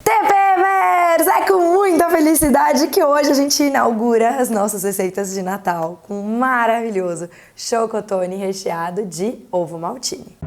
TPMers! É com muita felicidade que hoje a gente inaugura as nossas receitas de Natal com um maravilhoso chocotone recheado de ovo maltine.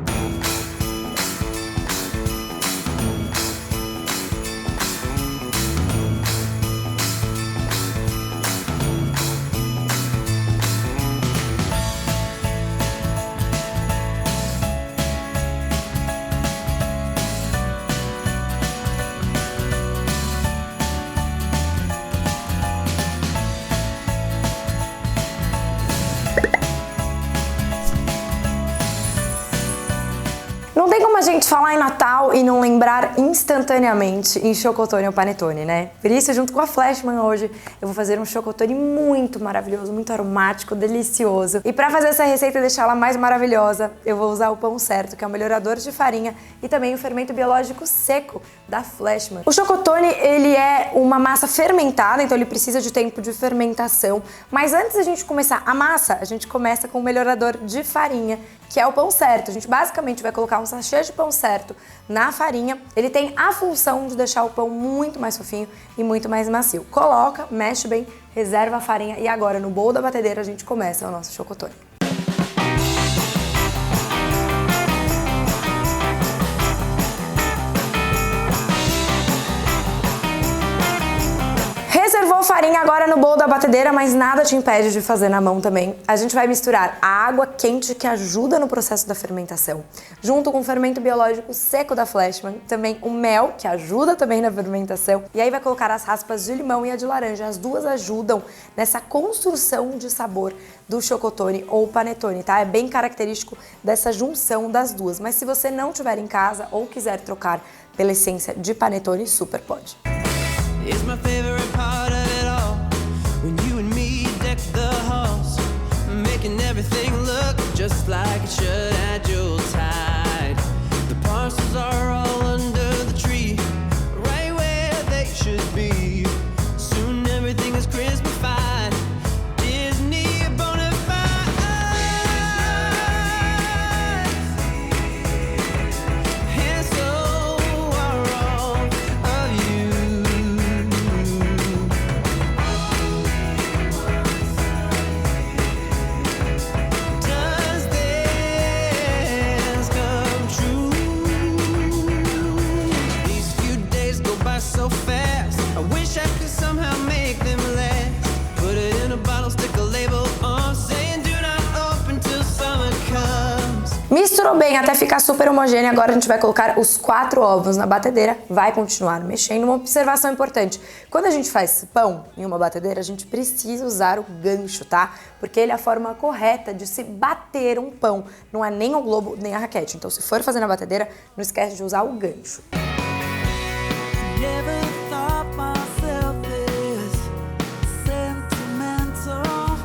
Não tem como a gente falar em Natal e não lembrar instantaneamente em chocotone ou panetone, né? Por isso, junto com a Flashman hoje, eu vou fazer um chocotone muito maravilhoso, muito aromático, delicioso. E para fazer essa receita e deixá-la mais maravilhosa, eu vou usar o pão certo, que é um melhorador de farinha, e também o fermento biológico seco da Flashman. O chocotone, ele é uma massa fermentada, então ele precisa de tempo de fermentação. Mas antes da gente começar a massa, a gente começa com o melhorador de farinha, que é o pão certo. A gente basicamente vai colocar um sachê de pão certo na farinha. Ele tem a função de deixar o pão muito mais fofinho e muito mais macio. Coloca, mexe bem, reserva a farinha e agora no bowl da batedeira a gente começa o nosso chocotone. Reservou farinha agora no bowl da batedeira, mas nada te impede de fazer na mão também. A gente vai misturar a água quente que ajuda no processo da fermentação, junto com o fermento biológico seco da Flashman, também o mel, que ajuda também na fermentação, e aí vai colocar as raspas de limão e a de laranja. As duas ajudam nessa construção de sabor do chocotone ou panetone, tá? É bem característico dessa junção das duas, mas se você não tiver em casa ou quiser trocar pela essência de panetone, super pode. It's my favorite part of it all. When you and me deck the halls, making everything look just like it should at Yuletide. The parcels are all under the tree, right where they should be. Soon everything is Christmas-fied. Disney bona fide. And so are all of you. Does this come true? These few days go by so fast. I wish I could somehow make them last. Put it in a bottle, stick a label on, saying do not open till summer comes. Misturou bem até ficar super homogêneo. Agora a gente vai colocar os 4 ovos na batedeira, vai continuar mexendo. Uma observação importante: quando a gente faz pão em uma batedeira, a gente precisa usar o gancho, tá? Porque ele é a forma correta de se bater um pão, não é nem o globo nem a raquete. Então, se for fazer na batedeira, não esquece de usar o gancho. Never thought myself this sentimental,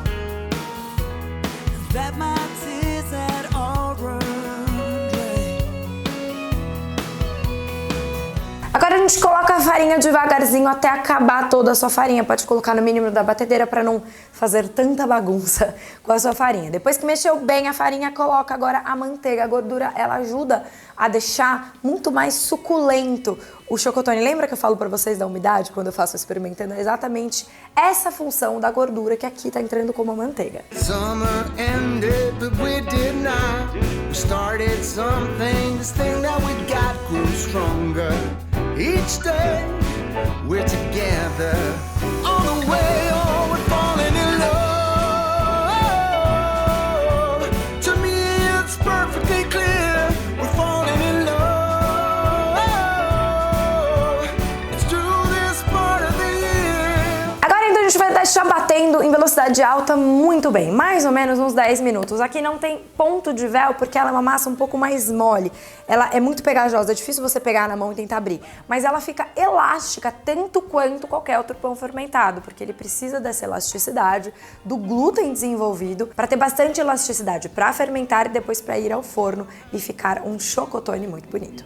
that my tears had all run dry. Agora a gente coloca a farinha devagarzinho até acabar toda a sua farinha. Pode colocar no mínimo da batedeira para não fazer tanta bagunça com a sua farinha. Depois que mexeu bem a farinha, coloca agora a manteiga. A gordura, ela ajuda a deixar muito mais suculento o chocotone. Lembra que eu falo para vocês da umidade quando eu faço experimentando? É exatamente essa função da gordura que aqui tá entrando como a manteiga. Summer ended, but we did not. We started something, this thing that we got grew stronger. Each day we're together on the way, oh, we're falling in love. To me it's perfectly clear, we're falling in love. Let's do this part of the year. Agora então a gente vai deixar batendo em velocidade alta muito bem, mais ou menos uns 10 minutos. Aqui não tem ponto de véu porque ela é uma massa um pouco mais mole. Ela é muito pegajosa, é difícil você pegar na mão e tentar abrir, mas ela fica elástica tanto quanto qualquer outro pão fermentado, porque ele precisa dessa elasticidade do glúten desenvolvido para ter bastante elasticidade para fermentar e depois para ir ao forno e ficar um chocotone muito bonito.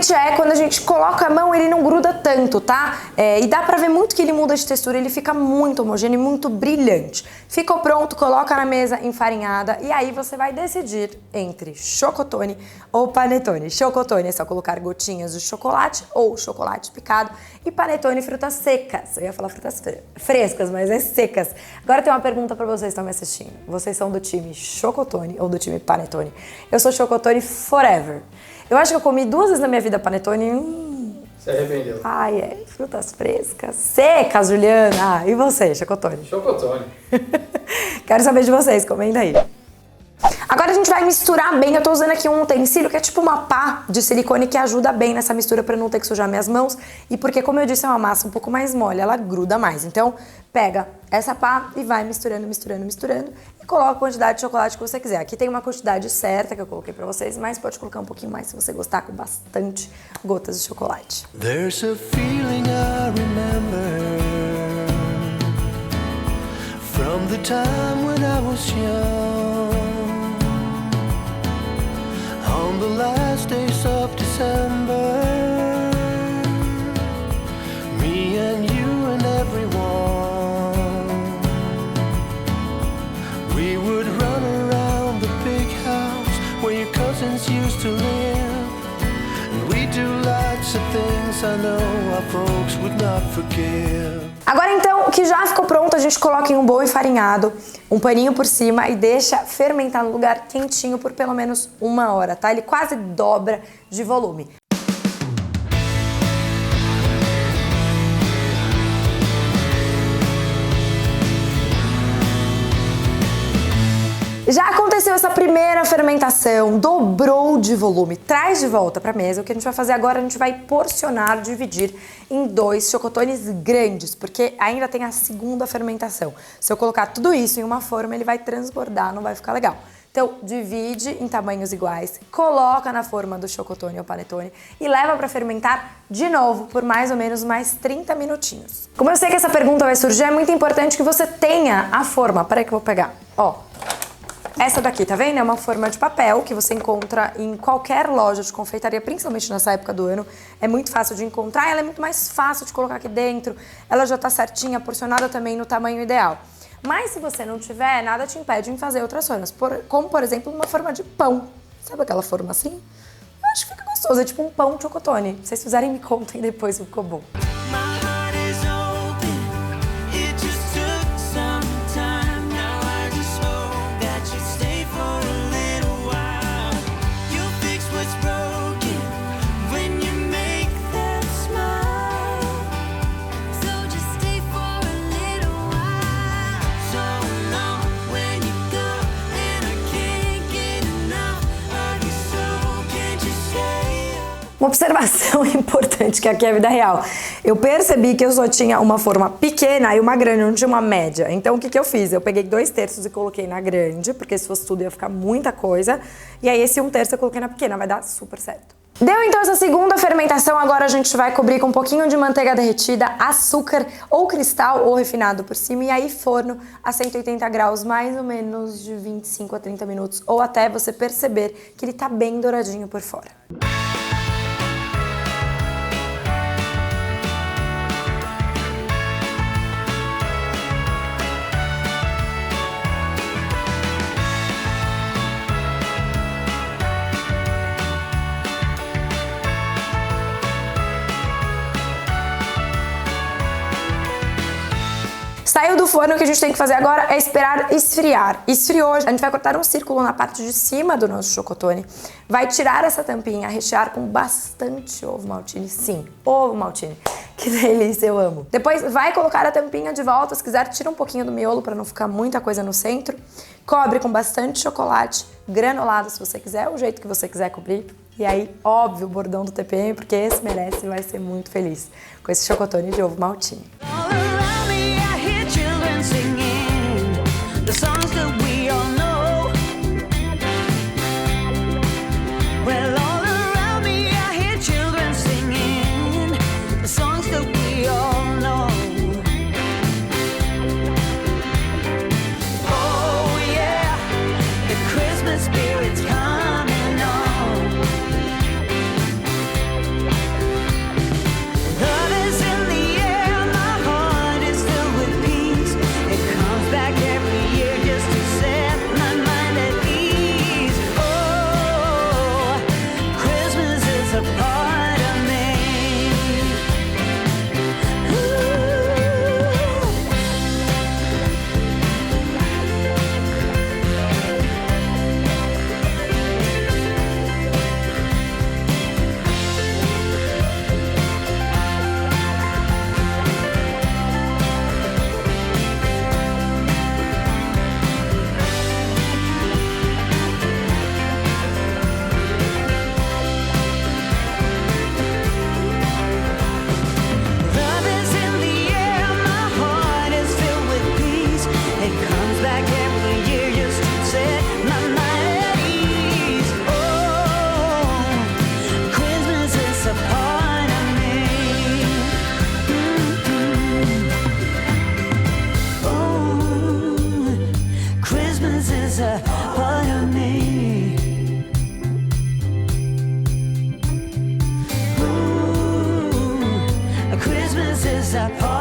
realmente quando a gente coloca a mão, ele não gruda tanto, tá? E dá pra ver muito que ele muda de textura, ele fica muito homogêneo e muito brilhante. Ficou pronto, coloca na mesa enfarinhada e aí você vai decidir entre chocotone ou panetone. Chocotone é só colocar gotinhas de chocolate ou chocolate picado e panetone frutas secas. Eu ia falar frutas frescas, mas é secas. Agora tem uma pergunta pra vocês que estão me assistindo. Vocês são do time chocotone ou do time panetone? Eu sou chocotone forever. Eu acho que eu comi 2 vezes na minha vida panetone. Se arrependeu. Ai, frutas frescas, secas, Juliana. E você, chocotone? Chocotone. Quero saber de vocês, comenta aí. Agora a gente vai misturar bem. Eu tô usando aqui um utensílio que é tipo uma pá de silicone que ajuda bem nessa mistura pra não ter que sujar minhas mãos. E porque, como eu disse, é uma massa um pouco mais mole, ela gruda mais. Então, pega essa pá e vai misturando, misturando, misturando. E coloca a quantidade de chocolate que você quiser. Aqui tem uma quantidade certa que eu coloquei pra vocês, mas pode colocar um pouquinho mais se você gostar, com bastante gotas de chocolate. There's a feeling I remember from the time when I was young. On the last days of December, me and you and everyone, we would run around the big house where your cousins used to live, and we do lots of things I know our folks would not forgive. Agora então, que já ficou pronto, a gente coloca em um bowl enfarinhado, um paninho por cima e deixa fermentar no lugar quentinho por pelo menos 1 hora, tá? Ele quase dobra de volume. Já aconteceu essa primeira fermentação, dobrou de volume, traz de volta para a mesa. O que a gente vai fazer agora, a gente vai porcionar, dividir em 2 chocotones grandes, porque ainda tem a segunda fermentação. Se eu colocar tudo isso em uma forma, ele vai transbordar, não vai ficar legal. Então, divide em tamanhos iguais, coloca na forma do chocotone ou panetone e leva para fermentar de novo por mais ou menos mais 30 minutinhos. Como eu sei que essa pergunta vai surgir, é muito importante que você tenha a forma. Peraí que eu vou pegar, ó. Essa daqui, tá vendo? É uma forma de papel que você encontra em qualquer loja de confeitaria, principalmente nessa época do ano. É muito fácil de encontrar, ela é muito mais fácil de colocar aqui dentro. Ela já tá certinha, porcionada também no tamanho ideal. Mas se você não tiver, nada te impede em fazer outras formas, como por exemplo uma forma de pão. Sabe aquela forma assim? Eu acho que fica gostoso, é tipo um pão de chocotone. Se vocês fizerem, me contem depois se ficou bom. Uma observação importante, que aqui é a vida real. Eu percebi que eu só tinha uma forma pequena e uma grande, não tinha uma média. Então o que eu fiz? Eu peguei 2/3 e coloquei na grande, porque se fosse tudo ia ficar muita coisa. E aí esse 1/3 eu coloquei na pequena, vai dar super certo. Deu então essa segunda fermentação, agora a gente vai cobrir com um pouquinho de manteiga derretida, açúcar ou cristal ou refinado por cima e aí forno a 180 graus, mais ou menos de 25 a 30 minutos, ou até você perceber que ele tá bem douradinho por fora. Saiu do forno, o que a gente tem que fazer agora é esperar esfriar. Esfriou, a gente vai cortar um círculo na parte de cima do nosso chocotone. Vai tirar essa tampinha, rechear com bastante ovo maltine. Sim, ovo maltine. Que delícia, eu amo. Depois vai colocar a tampinha de volta, se quiser tira um pouquinho do miolo para não ficar muita coisa no centro. Cobre com bastante chocolate, granulado se você quiser, o jeito que você quiser cobrir. E aí, óbvio, o bordão do TPM, porque esse merece e vai ser muito feliz com esse chocotone de ovo maltine. Singing the songs that we all know. Well, all around me I hear children singing the songs that we all know. Oh yeah, the Christmas spirit's coming on. part of me. Ooh, Christmas is our part.